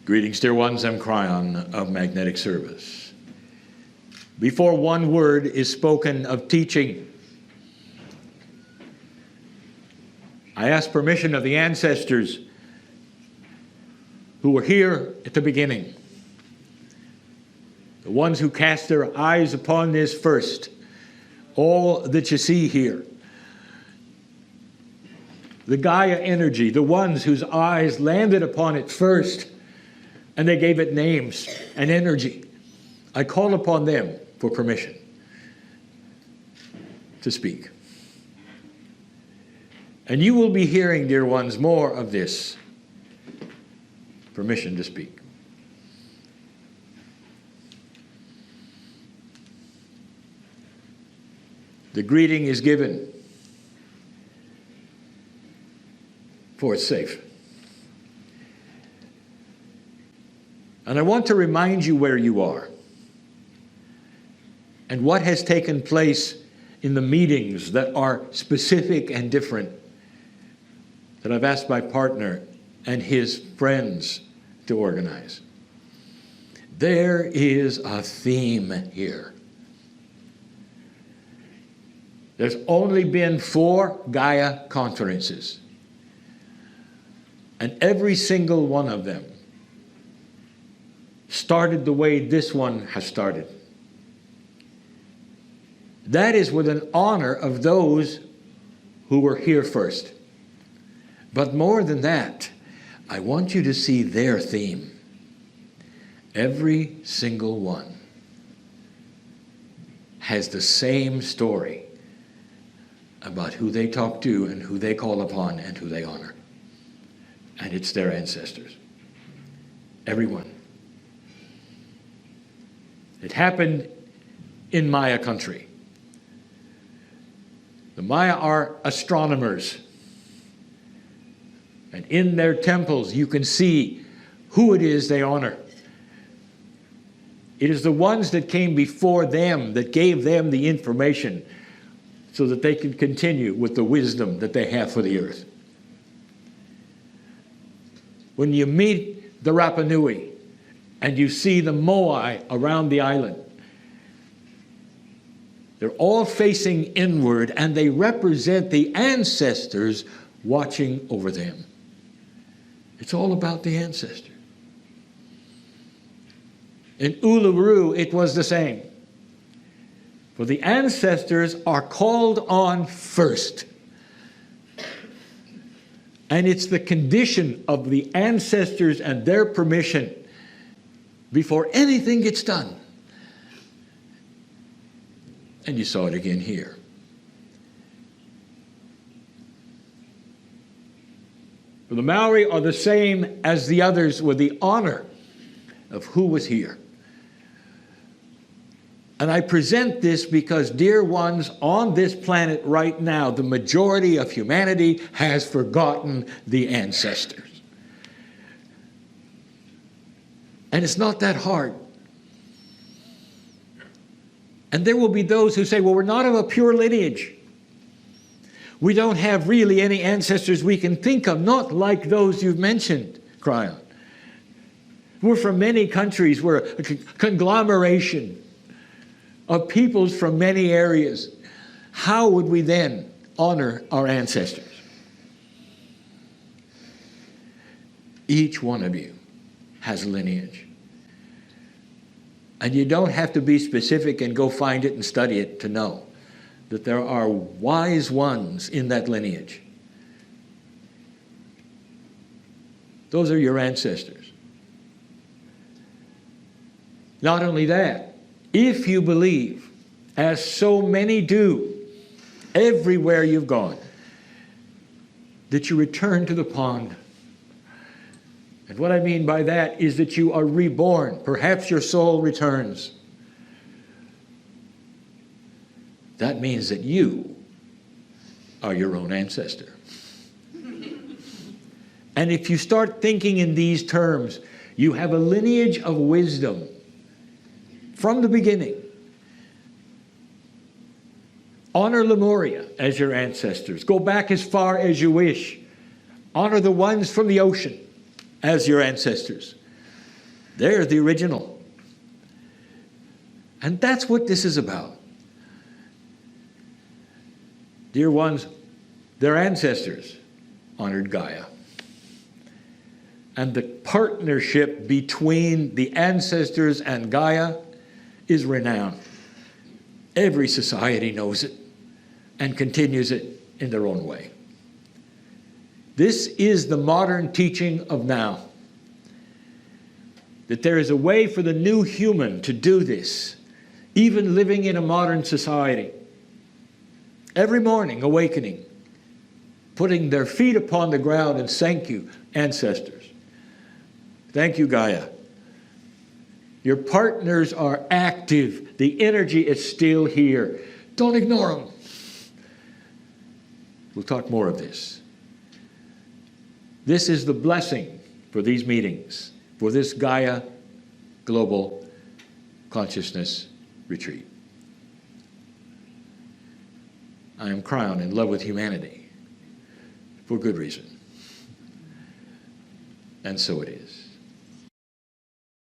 Greetings, dear ones. I'm Cryon of Magnetic Service. Before one word is spoken of teaching, I ask permission of the ancestors who were here at the beginning, the ones who cast their eyes upon this first, all that you see here, the Gaia energy, the ones whose eyes landed upon it first, and they gave it names and energy. I call upon them for permission to speak. And you will be hearing, dear ones, more of this permission to speak. The greeting is given, for it's safe. And I want to remind you where you are and what has taken place in the meetings that are specific and different that I've asked my partner and his friends to organize. There is a theme here. There's only been 4 Gaia conferences, and every single one of them started the way this one has started. That is with an honor of those who were here first. But more than that, I want you to see their theme. Every single one has the same story about who they talk to and who they call upon and who they honor. And it's their ancestors. Everyone. It happened in Maya country. The Maya are astronomers. And in their temples, you can see who it is they honor. It is the ones that came before them that gave them the information so that they could continue with the wisdom that they have for the earth. When you meet the Rapa Nui and you see the Moai around the island, they're all facing inward and they represent the ancestors watching over them. It's all about the ancestor. In Uluru, it was the same. For the ancestors are called on first. And it's the condition of the ancestors and their permission before anything gets done. And you saw it again here. The Maori are the same as the others with the honor of who was here. And I present this because, dear ones, on this planet right now, the majority of humanity has forgotten the ancestors. And it's not that hard. And there will be those who say, well, we're not of a pure lineage. We don't have really any ancestors we can think of, not like those you've mentioned, Cryon. We're from many countries. We're a conglomeration of peoples from many areas. How would we then honor our ancestors? Each one of you has a lineage. And you don't have to be specific and go find it and study it to know that there are wise ones in that lineage. Those are your ancestors. Not only that, if you believe, as so many do, everywhere you've gone, that you return to the pond. And what I mean by that is that you are reborn. Perhaps your soul returns. That means that you are your own ancestor. And if you start thinking in these terms, you have a lineage of wisdom from the beginning. Honor Lemuria as your ancestors. Go back as far as you wish. Honor the ones from the ocean as your ancestors. They're the original. And that's what this is about. Dear ones, their ancestors honored Gaia. And the partnership between the ancestors and Gaia is renowned. Every society knows it and continues it in their own way. This is the modern teaching of now. That there is a way for the new human to do this, even living in a modern society. Every morning awakening, putting their feet upon the ground and thank you, ancestors. Thank you, Gaia. Your partners are active. The energy is still here. Don't ignore them. We'll talk more of this. This is the blessing for these meetings, for this Gaia Global Consciousness Retreat. I am Cryon, in love with humanity, for good reason. And so it is.